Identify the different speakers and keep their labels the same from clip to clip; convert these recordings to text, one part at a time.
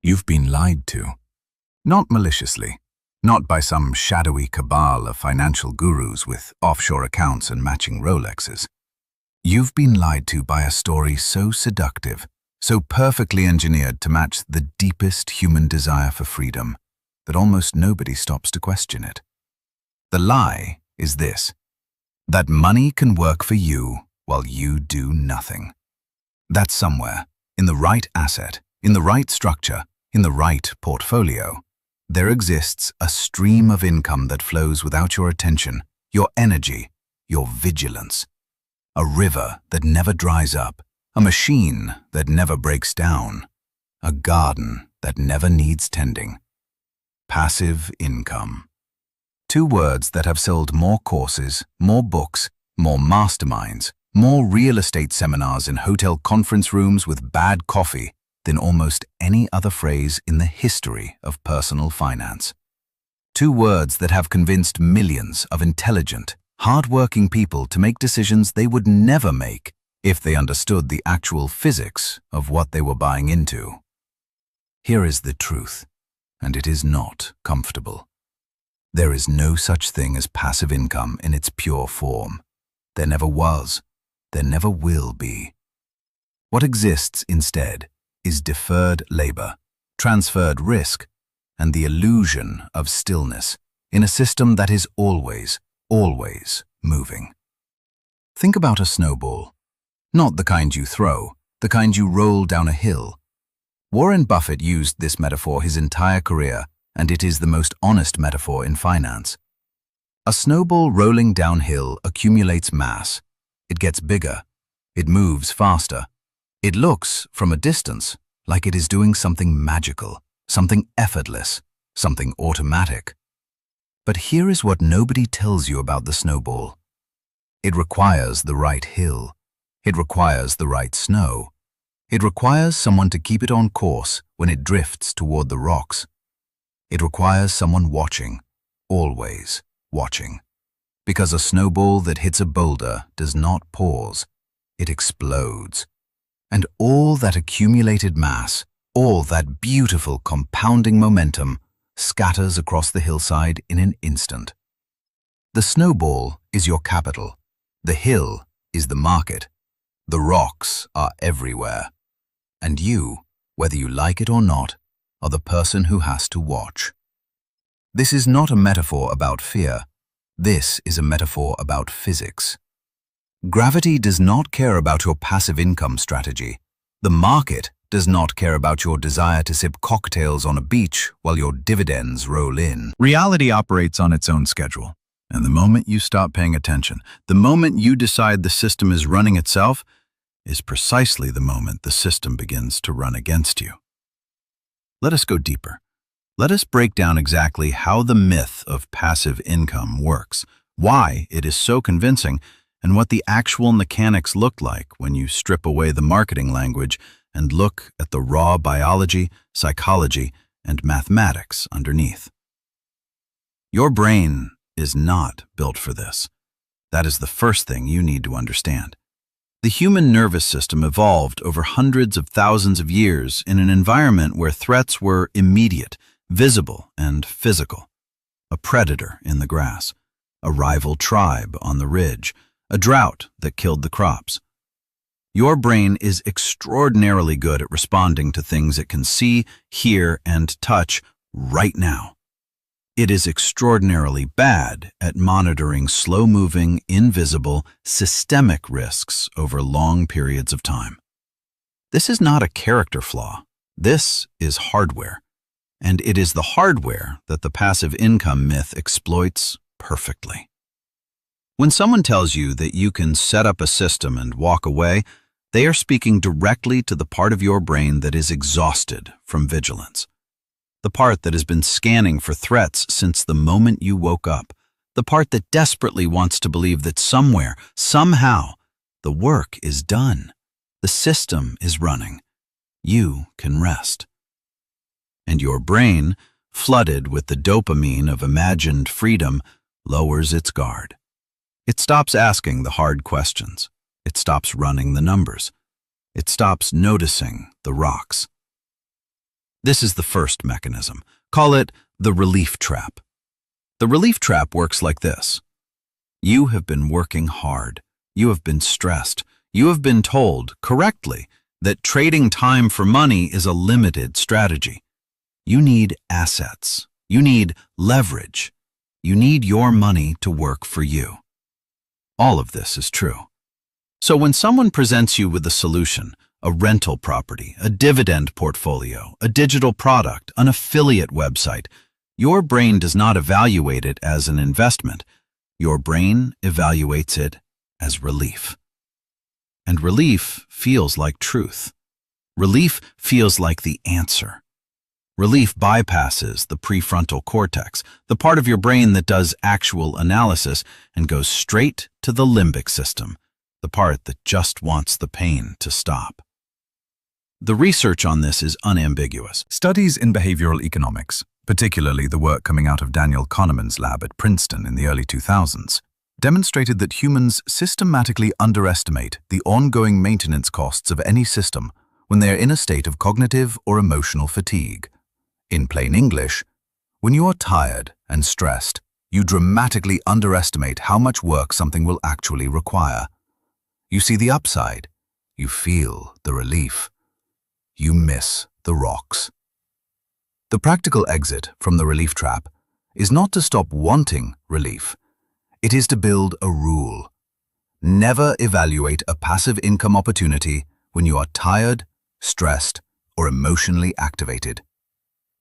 Speaker 1: You've been lied to. Not maliciously, not by some shadowy cabal of financial gurus with offshore accounts and matching Rolexes. You've been lied to by a story so seductive, so perfectly engineered to match the deepest human desire for freedom, that almost nobody stops to question it. The lie is this: that money can work for you while you do nothing. That somewhere, in the right asset, in the right structure, in the right portfolio, there exists a stream of income that flows without your attention, your energy, your vigilance. A river that never dries up, a machine that never breaks down, a garden that never needs tending. Passive income. Two words that have sold more courses, more books, more masterminds, more real estate seminars in hotel conference rooms with bad coffee than almost any other phrase in the history of personal finance. Two words that have convinced millions of intelligent, hard-working people to make decisions they would never make if they understood the actual physics of what they were buying into. Here is the truth, and it is not comfortable. There is no such thing as passive income in its pure form. There never was. There never will be. What exists instead is deferred labor, transferred risk, and the illusion of stillness in a system that is always moving. Think about a snowball. Not the kind you throw, the kind you roll down a hill. Warren Buffett used this metaphor his entire career, and it is the most honest metaphor in finance. A snowball rolling downhill accumulates mass. It gets bigger. It moves faster. It looks, from a distance, like it is doing something magical, something effortless, something automatic. But here is what nobody tells you about the snowball. It requires the right hill. It requires the right snow. It requires someone to keep it on course when it drifts toward the rocks. It requires someone watching, always watching. Because a snowball that hits a boulder does not pause. It explodes. And all that accumulated mass, all that beautiful compounding momentum, scatters across the hillside in an instant. The snowball is your capital. The hill is the market. The rocks are everywhere. And you, whether you like it or not, are the person who has to watch. This is not a metaphor about fear. This is a metaphor about physics. Gravity does not care about your passive income strategy. The market does not care about your desire to sip cocktails on a beach while your dividends roll in. Reality operates on its own schedule. And the moment you stop paying attention, the moment you decide the system is running itself, is precisely the moment the system begins to run against you. Let us go deeper. Let us break down exactly how the myth of passive income works, why it is so convincing, and what the actual mechanics look like when you strip away the marketing language and look at the raw biology, psychology, and mathematics underneath. Your brain is not built for this. That is the first thing you need to understand. The human nervous system evolved over hundreds of thousands of years in an environment where threats were immediate, visible, and physical. A predator in the grass, a rival tribe on the ridge, a drought that killed the crops. Your brain is extraordinarily good at responding to things it can see, hear, and touch right now. It is extraordinarily bad at monitoring slow-moving, invisible, systemic risks over long periods of time. This is not a character flaw. This is hardware. And it is the hardware that the passive income myth exploits perfectly. When someone tells you that you can set up a system and walk away, they are speaking directly to the part of your brain that is exhausted from vigilance. The part that has been scanning for threats since the moment you woke up. The part that desperately wants to believe that somewhere, somehow, the work is done. The system is running. You can rest. And your brain, flooded with the dopamine of imagined freedom, lowers its guard. It stops asking the hard questions. It stops running the numbers. It stops noticing the rocks.
Speaker 2: This is the first mechanism. Call it the relief trap. The relief trap works like this. You have been working hard. You have been stressed. You have been told, correctly, that trading time for money is a limited strategy. You need assets. You need leverage. You need your money to work for you. All of this is true. So when someone presents you with a solution, a rental property, a dividend portfolio, a digital product, an affiliate website, your brain does not evaluate it as an investment. Your brain evaluates it as relief. And relief feels like truth. Relief feels like the answer. Relief bypasses the prefrontal cortex, the part of your brain that does actual analysis, and goes straight to the limbic system, the part that just wants the pain to stop. The research on this is unambiguous.
Speaker 1: Studies in behavioral economics, particularly the work coming out of Daniel Kahneman's lab at Princeton in the early 2000s, demonstrated that humans systematically underestimate the ongoing maintenance costs of any system when they are in a state of cognitive or emotional fatigue. In plain English, when you are tired and stressed, you dramatically underestimate how much work something will actually require. You see the upside. You feel the relief. You miss the rocks. The practical exit from the relief trap is not to stop wanting relief. It is to build a rule. Never evaluate a passive income opportunity when you are tired, stressed, or emotionally activated.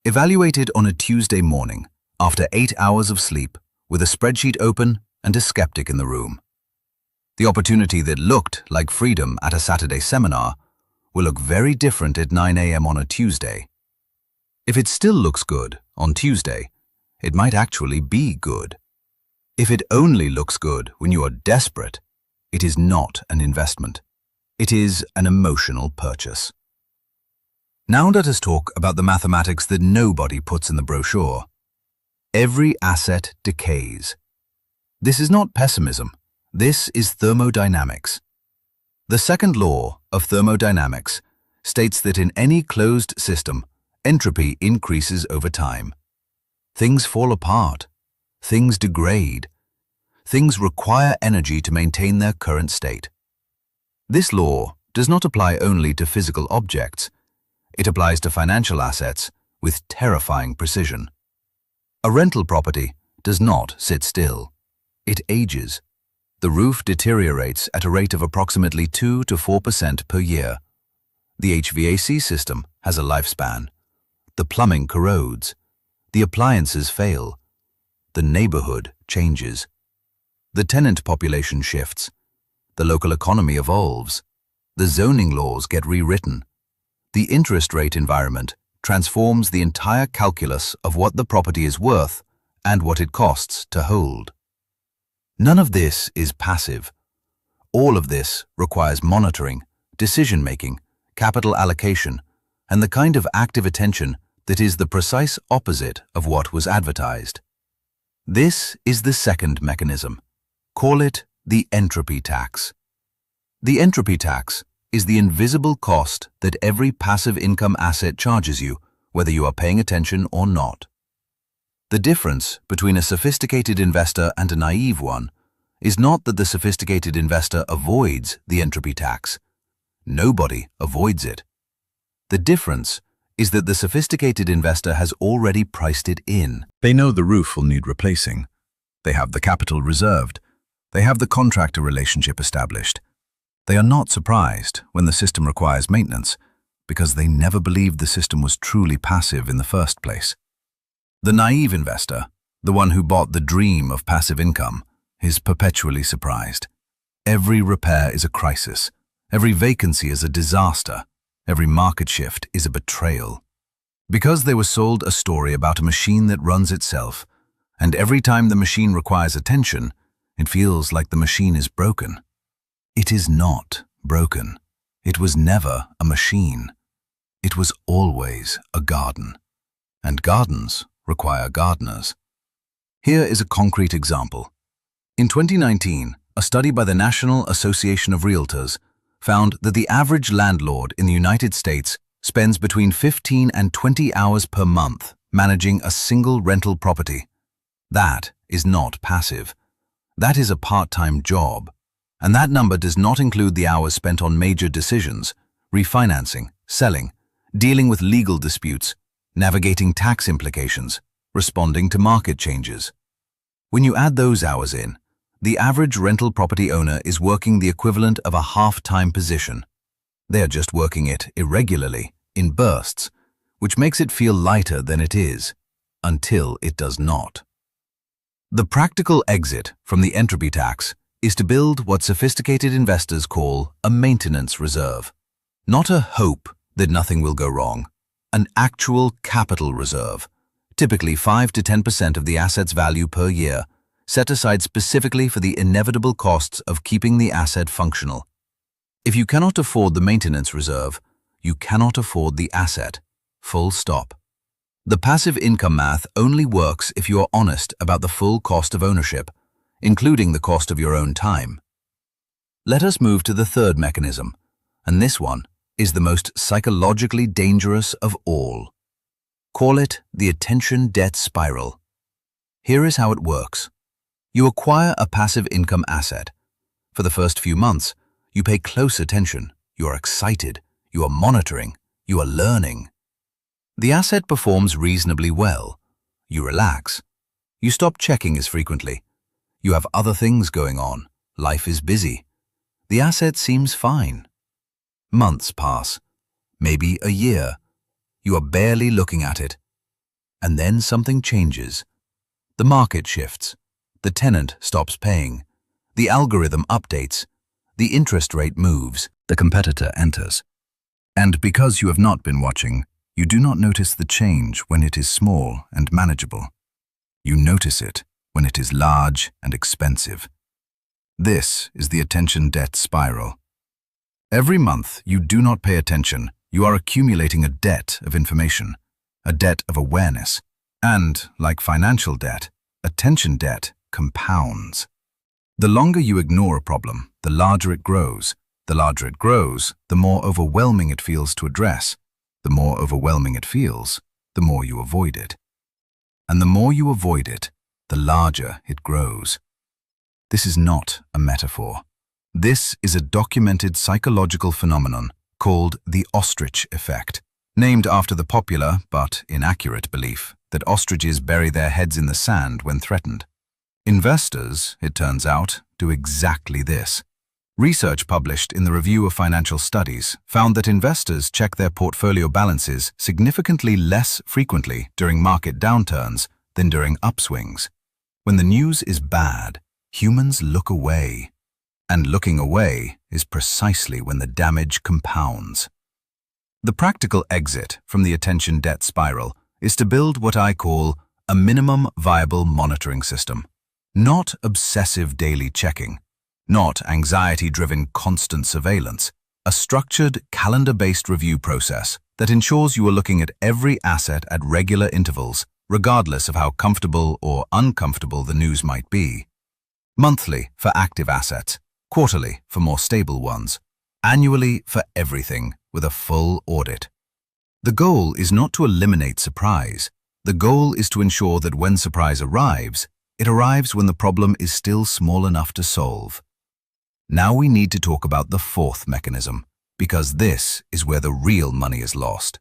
Speaker 1: Evaluate it on a Tuesday morning, after 8 hours of sleep, with a spreadsheet open and a skeptic in the room. The opportunity that looked like freedom at a Saturday seminar will look very different at 9 a.m. on a Tuesday. If it still looks good on Tuesday, it might actually be good. If it only looks good when you are desperate, it is not an investment. It is an emotional purchase. Now let us talk about the mathematics that nobody puts in the brochure. Every asset decays. This is not pessimism. This is thermodynamics. The second law of thermodynamics states that in any closed system, entropy increases over time. Things fall apart. Things degrade. Things require energy to maintain their current state. This law does not apply only to physical objects. It applies to financial assets with terrifying precision. A rental property does not sit still. It ages. The roof deteriorates at a rate of approximately 2 to 4% per year. The HVAC system has a lifespan. The plumbing corrodes. The appliances fail. The neighborhood changes. The tenant population shifts. The local economy evolves. The zoning laws get rewritten. The interest rate environment transforms the entire calculus of what the property is worth and what it costs to hold. None of this is passive. All of this requires monitoring, decision-making, capital allocation, and the kind of active attention that is the precise opposite of what was advertised. This is the second mechanism. Call it the entropy tax. The entropy tax is the invisible cost that every passive income asset charges you, whether you are paying attention or not. The difference between a sophisticated investor and a naive one is not that the sophisticated investor avoids the entropy tax. Nobody avoids it. The difference is that the sophisticated investor has already priced it in. They know the roof will need replacing. They have the capital reserved. They have the contractor relationship established. They are not surprised when the system requires maintenance because they never believed the system was truly passive in the first place. The naive investor, the one who bought the dream of passive income, is perpetually surprised. Every repair is a crisis. Every vacancy is a disaster. Every market shift is a betrayal. Because they were sold a story about a machine that runs itself, and every time the machine requires attention, it feels like the machine is broken. It is not broken. It was never a machine. It was always a garden. And gardens require gardeners. Here is a concrete example. In 2019, a study by the National Association of Realtors found that the average landlord in the United States spends between 15 and 20 hours per month managing a single rental property. That is not passive. That is a part-time job. And that number does not include the hours spent on major decisions, refinancing, selling, dealing with legal disputes, navigating tax implications, responding to market changes. When you add those hours in, the average rental property owner is working the equivalent of a half-time position. They are just working it irregularly, in bursts, which makes it feel lighter than it is, until it does not. The practical exit from the entropy tax is to build what sophisticated investors call a maintenance reserve. Not a hope that nothing will go wrong, an actual capital reserve, typically 5 to 10% of the asset's value per year, set aside specifically for the inevitable costs of keeping the asset functional. If you cannot afford the maintenance reserve, you cannot afford the asset. Full stop. The passive income math only works if you are honest about the full cost of ownership, including the cost of your own time. Let us move to the third mechanism, and this one is the most psychologically dangerous of all. Call it the attention debt spiral. Here is how it works. You acquire a passive income asset. For the first few months, you pay close attention, you are excited, you are monitoring, you are learning. The asset performs reasonably well. You relax. You stop checking as frequently. You have other things going on. Life is busy. The asset seems fine. Months pass, maybe a year. You are barely looking at it. And then something changes. The market shifts. The tenant stops paying. The algorithm updates. The interest rate moves. The competitor enters. And because you have not been watching, you do not notice the change when it is small and manageable. You notice it when it is large and expensive. This is the attention debt spiral. Every month you do not pay attention, you are accumulating a debt of information, a debt of awareness, and, like financial debt, attention debt compounds. The longer you ignore a problem, the larger it grows. The larger it grows, the more overwhelming it feels to address. The more overwhelming it feels, the more you avoid it. And the more you avoid it, the larger it grows. This is not a metaphor. This is a documented psychological phenomenon called the ostrich effect, named after the popular but inaccurate belief that ostriches bury their heads in the sand when threatened. Investors, it turns out, do exactly this. Research published in the Review of Financial Studies found that investors check their portfolio balances significantly less frequently during market downturns than during upswings. When the news is bad, humans look away. And looking away is precisely when the damage compounds. The practical exit from the attention debt spiral is to build what I call a minimum viable monitoring system. Not obsessive daily checking, not anxiety-driven constant surveillance, a structured calendar-based review process that ensures you are looking at every asset at regular intervals, regardless of how comfortable or uncomfortable the news might be. Monthly for active assets, quarterly for more stable ones, annually for everything with a full audit. The goal is not to eliminate surprise. The goal is to ensure that when surprise arrives, it arrives when the problem is still small enough to solve. Now we need to talk about the fourth mechanism, because this is where the real money is lost.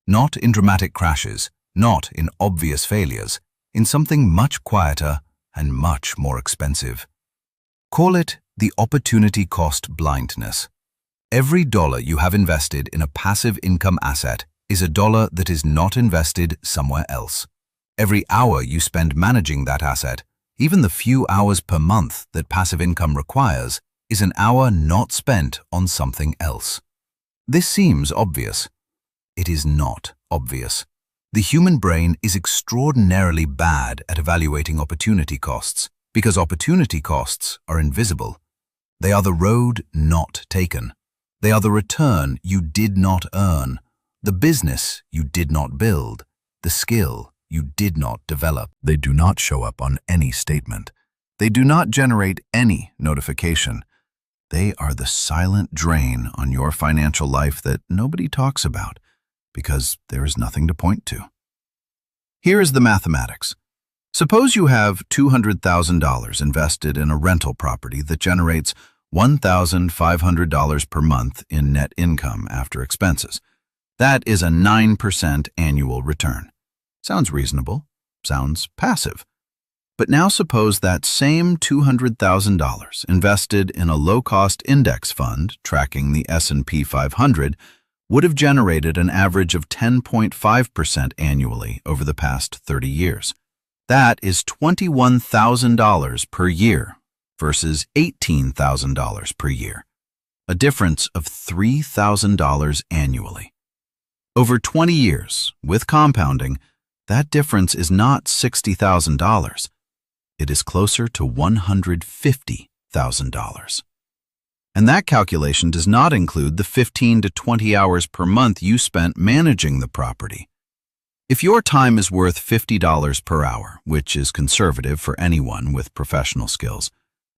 Speaker 1: Not in dramatic crashes, not in obvious failures, in something much quieter and much more expensive. Call it the opportunity cost blindness. Every dollar you have invested in a passive income asset is a dollar that is not invested somewhere else. Every hour you spend managing that asset, even the few hours per month that passive income requires, is an hour not spent on something else. This seems obvious. It is not obvious. The human brain is extraordinarily bad at evaluating opportunity costs because opportunity costs are invisible. They are the road not taken. They are the return you did not earn, the business you did not build, the skill you did not develop. They do not show up on any statement. They do not generate any notification. They are the silent drain on your financial life that nobody talks about because there is nothing to point to. Here is the mathematics. Suppose you have $200,000 invested in a rental property that generates $1,500 per month in net income after expenses. That is a 9% annual return. Sounds reasonable, sounds passive. But now suppose that same $200,000 invested in a low-cost index fund tracking the S&P 500 would have generated an average of 10.5% annually over the past 30 years. That is $21,000 per year versus $18,000 per year, a difference of $3,000 annually. Over 20 years, with compounding, that difference is not $60,000. It is closer to $150,000. And that calculation does not include the 15 to 20 hours per month you spent managing the property. If your time is worth $50 per hour, which is conservative for anyone with professional skills,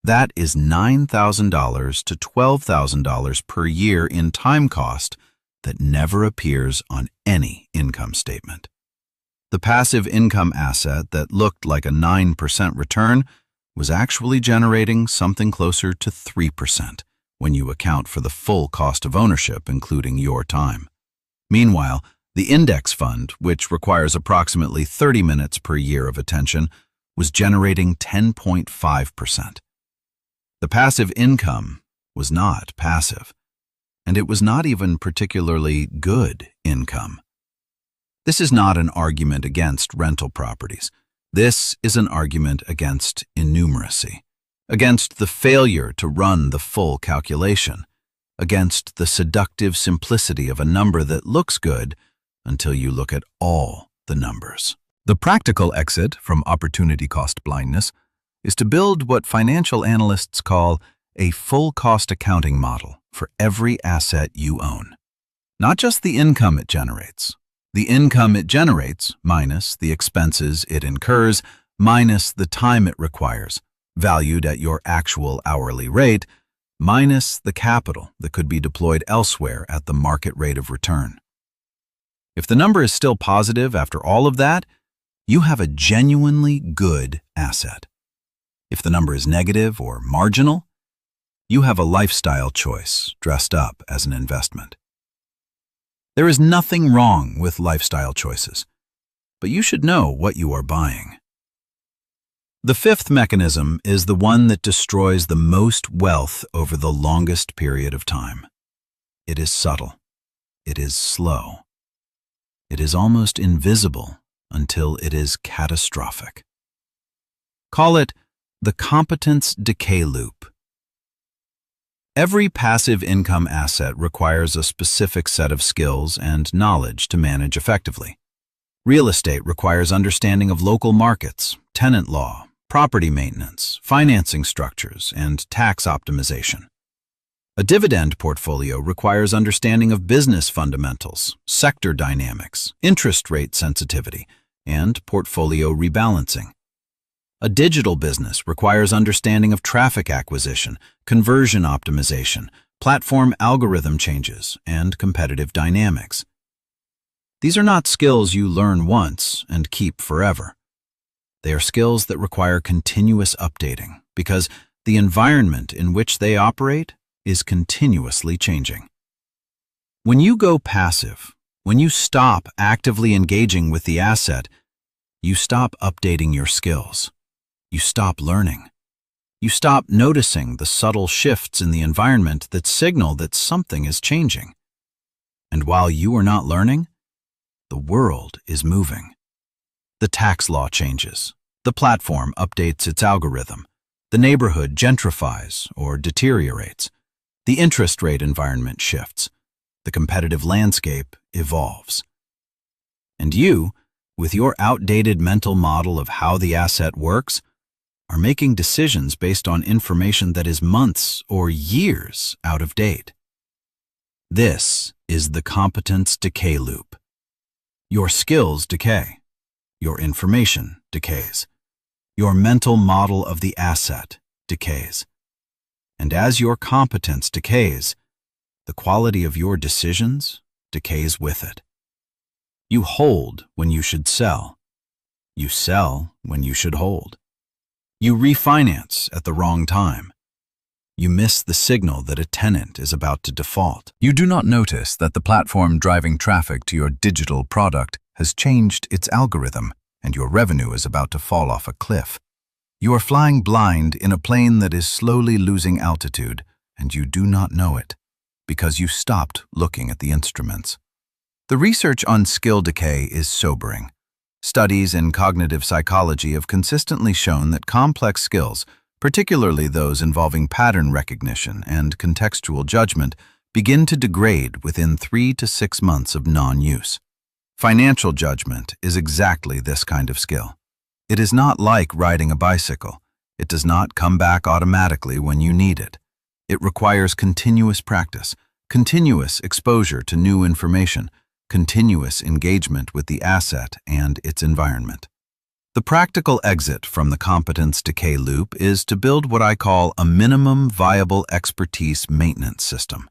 Speaker 1: that is $9,000 to $12,000 per year in time cost that never appears on any income statement. The passive income asset that looked like a 9% return was actually generating something closer to 3% when you account for the full cost of ownership, including your time. Meanwhile, the index fund, which requires approximately 30 minutes per year of attention, was generating 10.5%. The passive income was not passive, and it was not even particularly good income. This is not an argument against rental properties. This is an argument against innumeracy, against the failure to run the full calculation, against the seductive simplicity of a number that looks good until you look at all the numbers. The practical exit from opportunity cost blindness is to build what financial analysts call a full cost accounting model for every asset you own. Not just the income it generates. The income it generates minus the expenses it incurs minus the time it requires, valued at your actual hourly rate, minus the capital that could be deployed elsewhere at the market rate of return. If the number is still positive after all of that, you have a genuinely good asset. If the number is negative or marginal, you have a lifestyle choice dressed up as an investment. There is nothing wrong with lifestyle choices, but you should know what you are buying. The fifth mechanism is the one that destroys the most wealth over the longest period of time. It is subtle. It is slow. It is almost invisible until it is catastrophic. Call it the competence decay loop. Every passive income asset requires a specific set of skills and knowledge to manage effectively. Real estate requires understanding of local markets, tenant law, property maintenance, financing structures, and tax optimization. A dividend portfolio requires understanding of business fundamentals, sector dynamics, interest rate sensitivity, and portfolio rebalancing. A digital business requires understanding of traffic acquisition, conversion optimization, platform algorithm changes, and competitive dynamics. These are not skills you learn once and keep forever. They are skills that require continuous updating because the environment in which they operate is continuously changing. When you go passive, when you stop actively engaging with the asset, you stop updating your skills. You stop learning. You stop noticing the subtle shifts in the environment that signal that something is changing. And while you are not learning, the world is moving. The tax law changes. The platform updates its algorithm. The neighborhood gentrifies or deteriorates. The interest rate environment shifts. The competitive landscape evolves. And you, with your outdated mental model of how the asset works, are making decisions based on information that is months or years out of date. This is the competence decay loop. Your skills decay. Your information decays. Your mental model of the asset decays. And as your competence decays, the quality of your decisions decays with it.
Speaker 2: You hold when you should sell. You sell when you should hold. You refinance at the wrong time. You miss the signal that a tenant is about to default.
Speaker 1: You do not notice that the platform driving traffic to your digital product has changed its algorithm and your revenue is about to fall off a cliff. You are flying blind in a plane that is slowly losing altitude, and you do not know it because you stopped looking at the instruments. The research on skill decay is sobering. Studies in cognitive psychology have consistently shown that complex skills, particularly those involving pattern recognition and contextual judgment, begin to degrade within 3 to 6 months of non-use. Financial judgment is exactly this kind of skill. It is not like riding a bicycle. It does not come back automatically when you need it. It requires continuous practice, continuous exposure to new information, continuous engagement with the asset and its environment. The practical exit from the competence decay loop is to build what I call a minimum viable expertise maintenance system.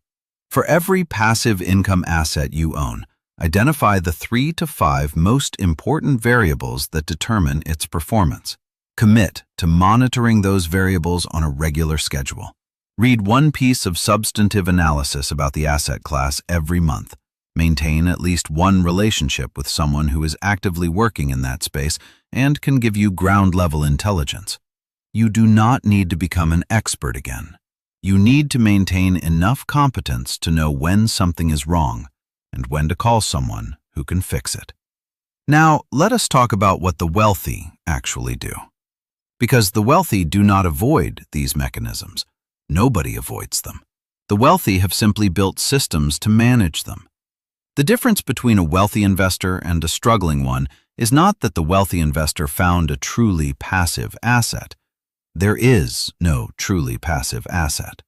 Speaker 1: For every passive income asset you own, identify the 3 to 5 most important variables that determine its performance. Commit to monitoring those variables on a regular schedule. Read one piece of substantive analysis about the asset class every month. Maintain at least one relationship with someone who is actively working in that space and can give you ground-level intelligence. You do not need to become an expert again. You need to maintain enough competence to know when something is wrong and when to call someone who can fix it. Now, let us talk about what the wealthy actually do. Because the wealthy do not avoid these mechanisms. Nobody avoids them. The wealthy have simply built systems to manage them. The difference between a wealthy investor and a struggling one is not that the wealthy investor found a truly passive asset. There is no truly passive asset.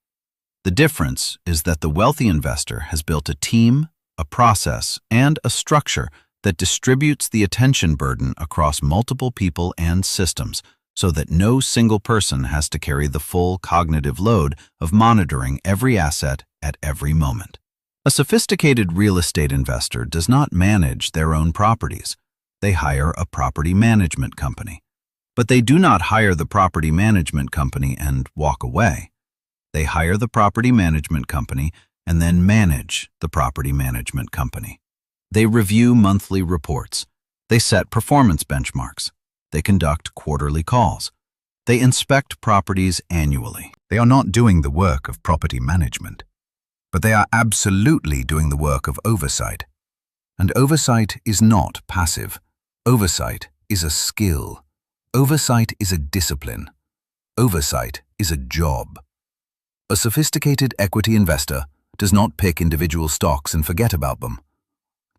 Speaker 1: The difference is that the wealthy investor has built a team, a process, and a structure that distributes the attention burden across multiple people and systems so that no single person has to carry the full cognitive load of monitoring every asset at every moment. A sophisticated real estate investor does not manage their own properties. They hire a property management company. But they do not hire the property management company and walk away. They hire the property management company and then manage the property management company. They review monthly reports. They set performance benchmarks. They conduct quarterly calls. They inspect properties annually. They are not doing the work of property management, but they are absolutely doing the work of oversight. And oversight is not passive. Oversight is a skill. Oversight is a discipline. Oversight is a job. A sophisticated equity investor does not pick individual stocks and forget about them.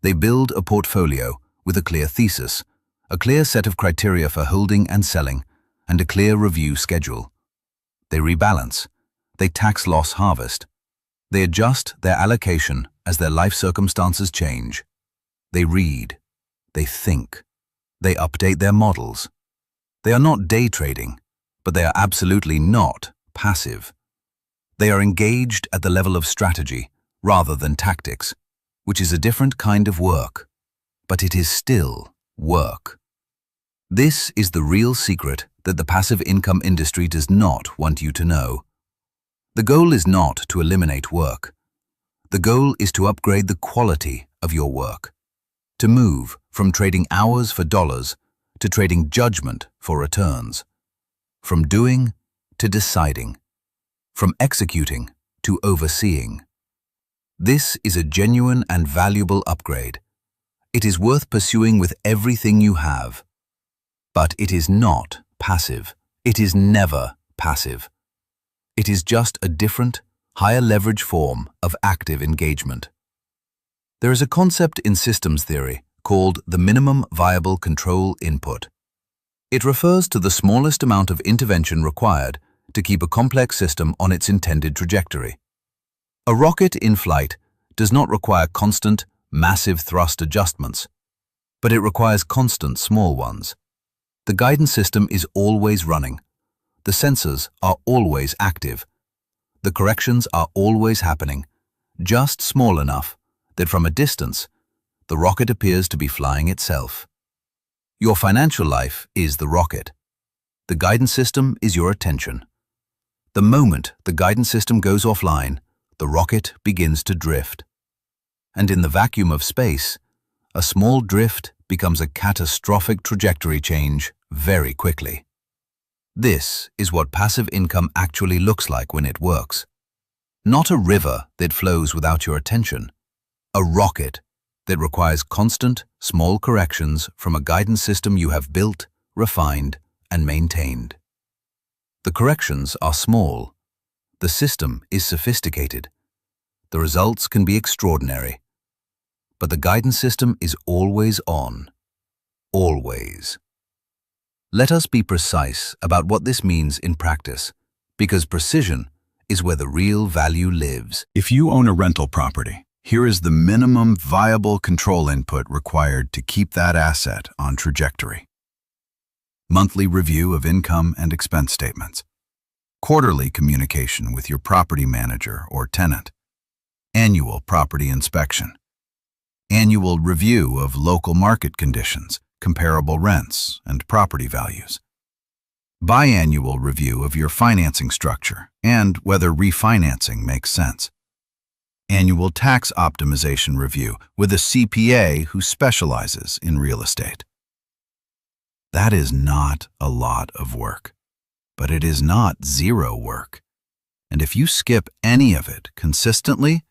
Speaker 1: They build a portfolio with a clear thesis, a clear set of criteria for holding and selling, and a clear review schedule. They rebalance. They tax loss harvest. They adjust their allocation as their life circumstances change. They read. They think. They update their models. They are not day trading, but they are absolutely not passive. They are engaged at the level of strategy rather than tactics, which is a different kind of work, but it is still work. This is the real secret that the passive income industry does not want you to know. The goal is not to eliminate work. The goal is to upgrade the quality of your work, to move from trading hours for dollars to trading judgment for returns, from doing to deciding, from executing to overseeing. This is a genuine and valuable upgrade. It is worth pursuing with everything you have. But it is not passive. It is never passive. It is just a different, higher leverage form of active engagement. There is a concept in systems theory called the minimum viable control input. It refers to the smallest amount of intervention required to keep a complex system on its intended trajectory. A rocket in flight does not require constant, massive thrust adjustments, but it requires constant small ones. The guidance system is always running. The sensors are always active. The corrections are always happening, just small enough that from a distance, the rocket appears to be flying itself. Your financial life is the rocket. The guidance system is your attention. The moment the guidance system goes offline, the rocket begins to drift. And in the vacuum of space, a small drift becomes a catastrophic trajectory change very quickly. This is what passive income actually looks like when it works. Not a river that flows without your attention. A rocket that requires constant, small corrections from a guidance system you have built, refined, and maintained. The corrections are small. The system is sophisticated. The results can be extraordinary. But the guidance system is always on. Always. Let us be precise about what this means in practice, because precision is where the real value lives.
Speaker 2: If you own a rental property, here is the minimum viable control input required to keep that asset on trajectory. Monthly review of income and expense statements. Quarterly communication with your property manager or tenant. Annual property inspection. Annual review of local market conditions, comparable rents, and property values. Biannual review of your financing structure and whether refinancing makes sense. Annual tax optimization review with a CPA who specializes in real estate. That is not a lot of work, but it is not zero work. And if you skip any of it consistently,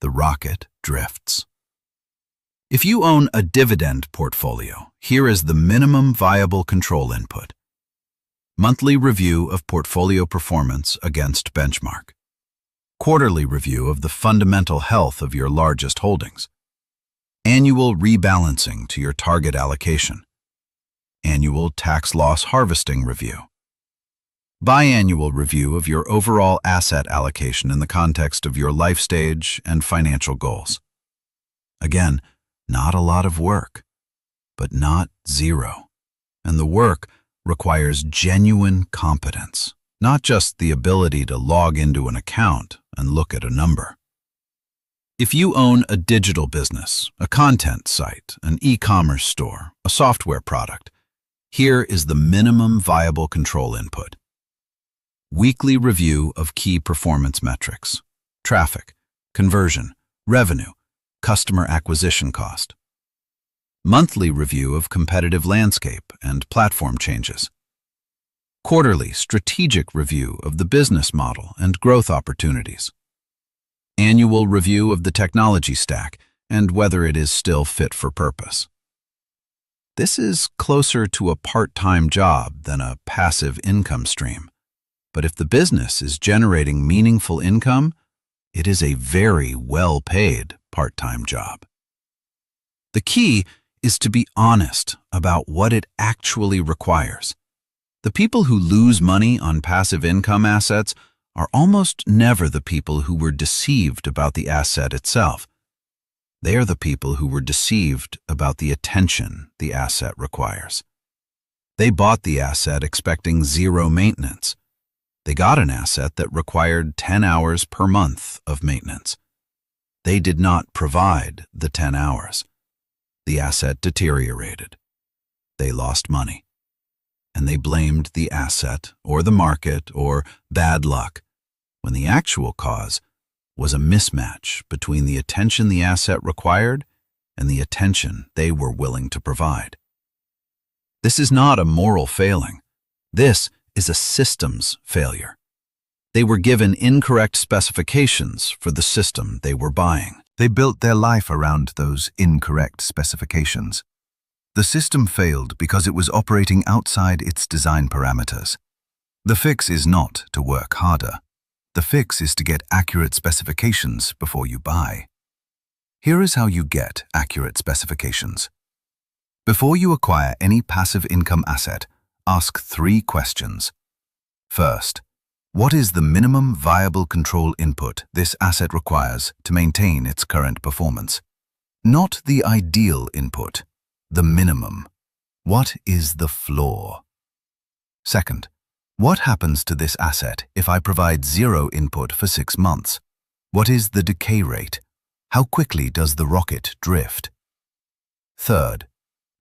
Speaker 2: the rocket drifts. If you own a dividend portfolio, here is the minimum viable control input. Monthly review of portfolio performance against benchmark. Quarterly review of the fundamental health of your largest holdings. Annual rebalancing to your target allocation. Annual tax loss harvesting review. Biannual review of your overall asset allocation in the context of your life stage and financial goals. Again, not a lot of work, but not zero. And the work requires genuine competence, not just the ability to log into an account and look at a number. If you own a digital business, a content site, an e-commerce store, a software product, here is the minimum viable control input. Weekly review of key performance metrics, traffic, conversion, revenue, customer acquisition cost. Monthly review of competitive landscape and platform changes. Quarterly strategic review of the business model and growth opportunities. Annual review of the technology stack and whether it is still fit for purpose. This is closer to a part-time job than a passive income stream. But if the business is generating meaningful income, it is a very well-paid part-time job. The key is to be honest about what it actually requires. The people who lose money on passive income assets are almost never the people who were deceived about the asset itself. They are the people who were deceived about the attention the asset requires. They bought the asset expecting zero maintenance. They got an asset that required 10 hours per month of maintenance. They did not provide the 10 hours. The asset deteriorated. They lost money. And they blamed the asset or the market or bad luck, when the actual cause was a mismatch between the attention the asset required and the attention they were willing to provide. This is not a moral failing. This is a systems failure. They were given incorrect specifications for the system they were buying.
Speaker 1: They built their life around those incorrect specifications. The system failed because it was operating outside its design parameters. The fix is not to work harder. The fix is to get accurate specifications before you buy. Here is how you get accurate specifications. Before you acquire any passive income asset, ask 3 questions. First, what is the minimum viable control input this asset requires to maintain its current performance? Not the ideal input, the minimum. What is the floor? Second, what happens to this asset if I provide zero input for 6 months? What is the decay rate? How quickly does the rocket drift? Third,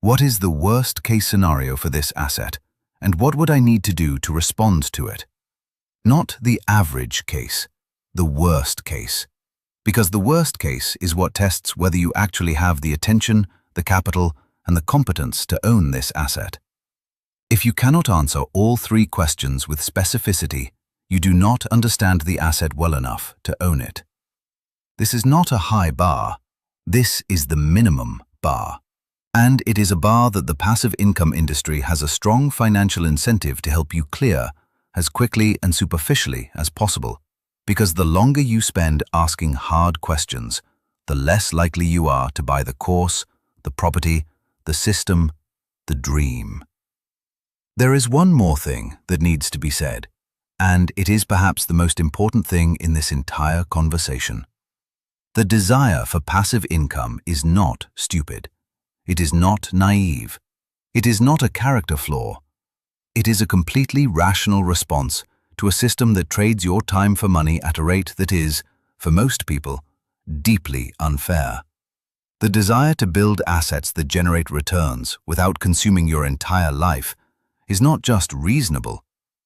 Speaker 1: what is the worst-case scenario for this asset, and what would I need to do to respond to it? Not the average case, the worst case. Because the worst case is what tests whether you actually have the attention, the capital, and the competence to own this asset. If you cannot answer all three questions with specificity, you do not understand the asset well enough to own it. This is not a high bar. This is the minimum bar. And it is a bar that the passive income industry has a strong financial incentive to help you clear as quickly and superficially as possible, because the longer you spend asking hard questions, the less likely you are to buy the course, the property, the system, the dream. There is one more thing that needs to be said, and it is perhaps the most important thing in this entire conversation. The desire for passive income is not stupid. It is not naive. It is not a character flaw. It is a completely rational response to a system that trades your time for money at a rate that is, for most people, deeply unfair. The desire to build assets that generate returns without consuming your entire life is not just reasonable,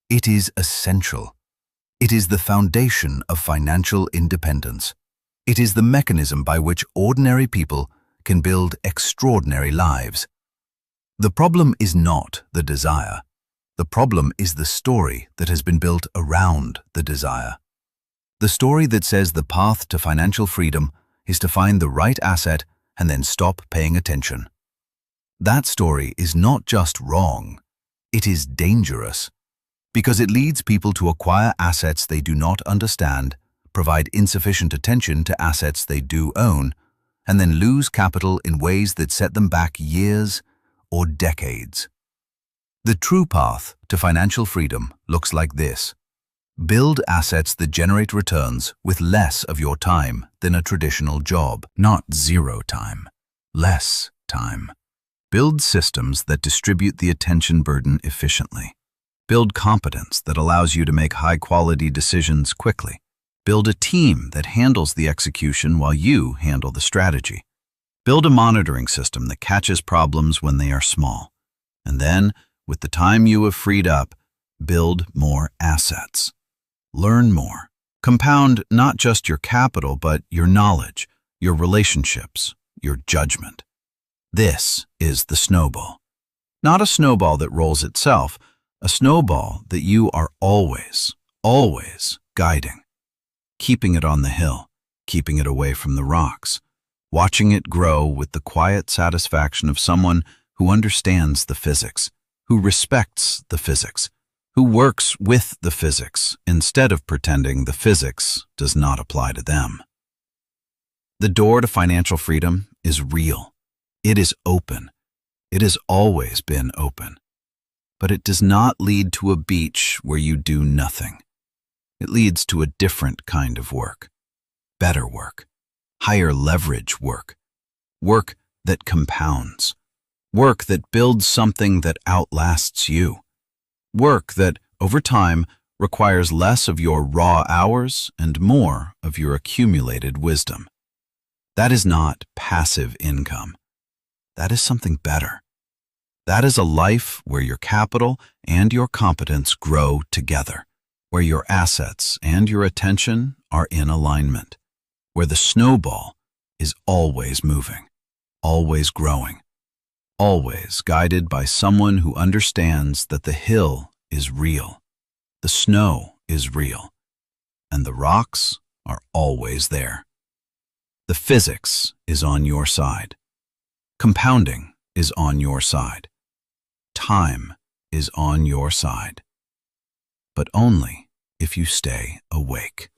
Speaker 1: it is essential. It is the foundation of financial independence. It is the mechanism by which ordinary people can build extraordinary lives. The problem is not the desire. The problem is the story that has been built around the desire. The story that says the path to financial freedom is to find the right asset and then stop paying attention. That story is not just wrong, it is dangerous, because it leads people to acquire assets they do not understand, provide insufficient attention to assets they do own, and then lose capital in ways that set them back years or decades. The true path to financial freedom looks like this. Build assets that generate returns with less of your time than a traditional job. Not zero time, less time. Build systems that distribute the attention burden efficiently. Build competence that allows you to make high-quality decisions quickly. Build a team that handles the execution while you handle the strategy. Build a monitoring system that catches problems when they are small. And then, with the time you have freed up, build more assets. Learn more. Compound not just your capital, but your knowledge, your relationships, your judgment. This is the snowball. Not a snowball that rolls itself, a snowball that you are always guiding. Keeping it on the hill, keeping it away from the rocks, watching it grow with the quiet satisfaction of someone who understands the physics, who respects the physics, who works with the physics instead of pretending the physics does not apply to them. The door to financial freedom is real. It is open. It has always been open. But it does not lead to a beach where you do nothing. It leads to a different kind of work. Better work. Higher leverage work. Work that compounds. Work that builds something that outlasts you. Work that, over time, requires less of your raw hours and more of your accumulated wisdom. That is not passive income. That is something better. That is a life where your capital and your competence grow together, where your assets and your attention are in alignment, where the snowball is always moving, always growing, always guided by someone who understands that the hill is real, the snow is real, and the rocks are always there. The physics is on your side. Compounding is on your side. Time is on your side. But only if you stay awake.